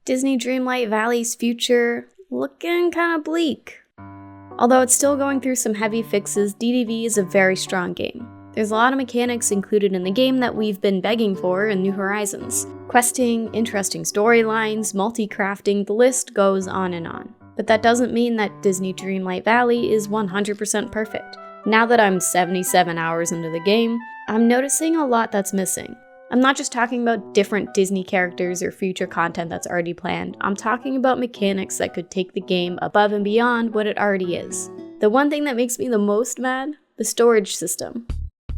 Disney Dreamlight Valley's future looking kinda bleak. Although it's still going through some heavy fixes, DDV is a very strong game. There's a lot of mechanics included in the game that we've been begging for in New Horizons. Questing, interesting storylines, multi-crafting, the list goes on and on. But that doesn't mean that Disney Dreamlight Valley is 100% perfect. Now that I'm 77 hours into the game, I'm noticing a lot that's missing. I'm not just talking about different Disney characters or future content that's already planned. I'm talking about mechanics that could take the game above and beyond what it already is. The one thing that makes me the most mad? The storage system.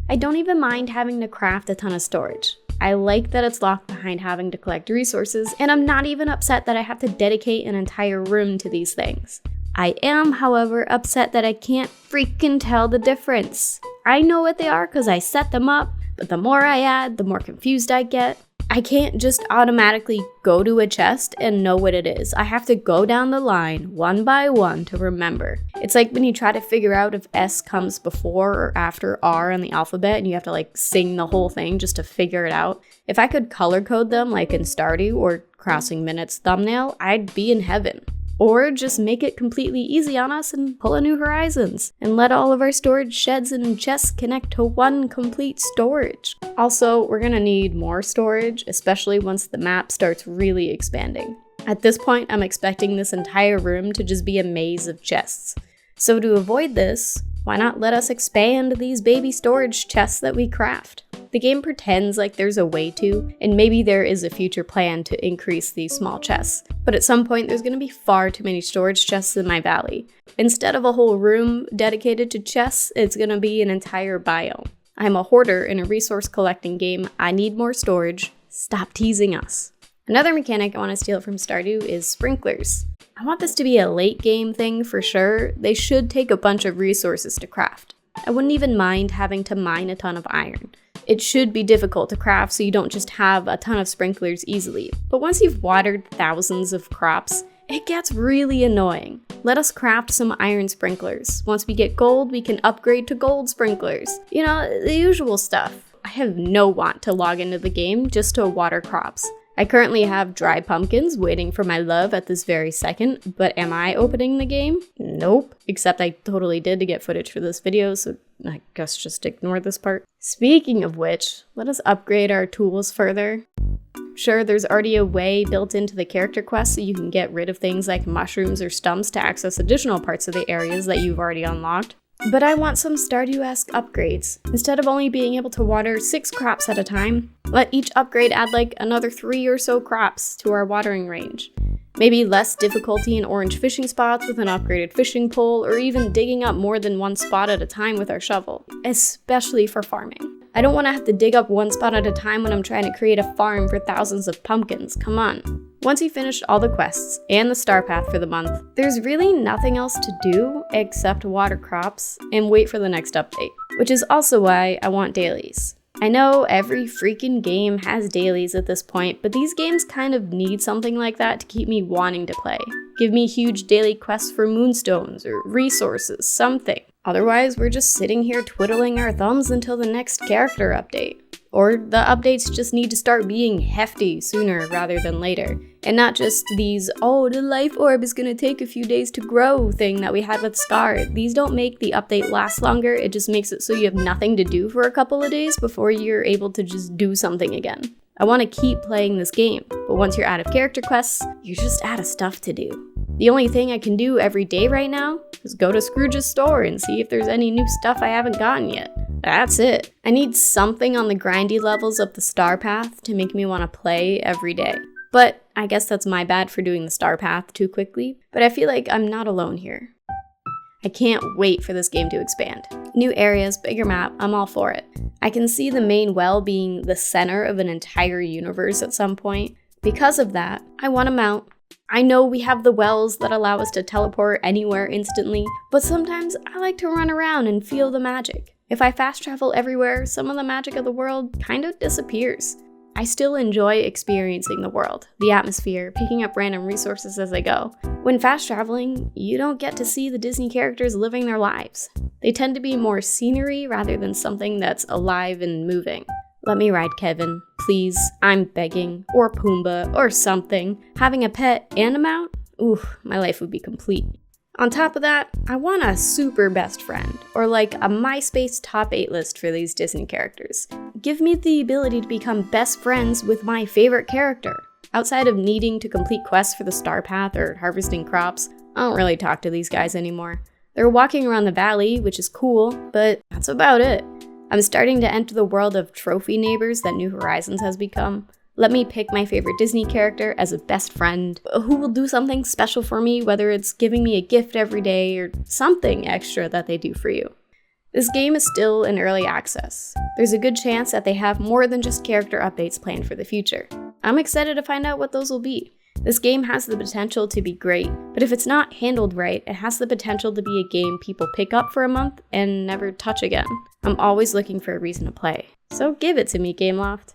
I don't even mind having to craft a ton of storage. I like that it's locked behind having to collect resources, and I'm not even upset that I have to dedicate an entire room to these things. I am, however, upset that I can't freaking tell the difference. I know what they are because I set them up, but the more I add, the more confused I get. I can't just automatically go to a chest and know what it is. I have to go down the line one by one to remember. It's like when you try to figure out if S comes before or after R in the alphabet and you have to sing the whole thing just to figure it out. If I could color code them like in Stardew or Crossing Minutes thumbnail, I'd be in heaven. Or just make it completely easy on us and pull a New Horizons, and let all of our storage sheds and chests connect to one complete storage. Also, we're gonna need more storage, especially once the map starts really expanding. At this point, I'm expecting this entire room to just be a maze of chests. So to avoid this, why not let us expand these baby storage chests that we craft? The game pretends like there's a way to, and maybe there is a future plan to increase these small chests. But at some point, there's going to be far too many storage chests in my valley. Instead of a whole room dedicated to chests, it's going to be an entire biome. I'm a hoarder in a resource collecting game. I need more storage. Stop teasing us. Another mechanic I want to steal from Stardew is sprinklers. I want this to be a late game thing for sure. They should take a bunch of resources to craft. I wouldn't even mind having to mine a ton of iron. It should be difficult to craft so you don't just have a ton of sprinklers easily. But once you've watered thousands of crops, it gets really annoying. Let us craft some iron sprinklers. Once we get gold, we can upgrade to gold sprinklers. You know, the usual stuff. I have no want to log into the game just to water crops. I currently have dry pumpkins waiting for my love at this very second, but am I opening the game? Nope. Except I totally did to get footage for this video, so I guess just ignore this part. Speaking of which, let us upgrade our tools further. Sure, there's already a way built into the character quest so you can get rid of things like mushrooms or stumps to access additional parts of the areas that you've already unlocked. But I want some Stardew-esque upgrades. Instead of only being able to water 6 crops at a time, let each upgrade add another 3 or so crops to our watering range. Maybe less difficulty in orange fishing spots with an upgraded fishing pole, or even digging up more than one spot at a time with our shovel, especially for farming. I don't want to have to dig up one spot at a time when I'm trying to create a farm for thousands of pumpkins, come on. Once you've finished all the quests and the star path for the month, there's really nothing else to do except water crops and wait for the next update, which is also why I want dailies. I know every freaking game has dailies at this point, but these games kind of need something like that to keep me wanting to play. Give me huge daily quests for moonstones or resources, something. Otherwise, we're just sitting here twiddling our thumbs until the next character update. Or the updates just need to start being hefty sooner rather than later. And not just these, oh, the life orb is gonna take a few days to grow thing that we had with Scar. These don't make the update last longer, it just makes it so you have nothing to do for a couple of days before you're able to just do something again. I want to keep playing this game, but once you're out of character quests, you're just out of stuff to do. The only thing I can do every day right now is go to Scrooge's store and see if there's any new stuff I haven't gotten yet. That's it. I need something on the grindy levels of the star path to make me want to play every day. But I guess that's my bad for doing the star path too quickly, but I feel like I'm not alone here. I can't wait for this game to expand. New areas, bigger map, I'm all for it. I can see the main well being the center of an entire universe at some point. Because of that, I want a mount. I know we have the wells that allow us to teleport anywhere instantly, but sometimes I like to run around and feel the magic. If I fast travel everywhere, some of the magic of the world kind of disappears. I still enjoy experiencing the world, the atmosphere, picking up random resources as I go. When fast traveling, you don't get to see the Disney characters living their lives. They tend to be more scenery rather than something that's alive and moving. Let me ride Kevin, please. I'm begging. Or Pumbaa, or something. Having a pet and a mount? Ooh, my life would be complete. On top of that, I want a super best friend, or like a MySpace top 8 list for these Disney characters. Give me the ability to become best friends with my favorite character. Outside of needing to complete quests for the Star Path or harvesting crops, I don't really talk to these guys anymore. They're walking around the valley, which is cool, but that's about it. I'm starting to enter the world of trophy neighbors that New Horizons has become. Let me pick my favorite Disney character as a best friend who will do something special for me, whether it's giving me a gift every day or something extra that they do for you. This game is still in early access. There's a good chance that they have more than just character updates planned for the future. I'm excited to find out what those will be. This game has the potential to be great, but if it's not handled right, it has the potential to be a game people pick up for a month and never touch again. I'm always looking for a reason to play, so give it to me, Gameloft.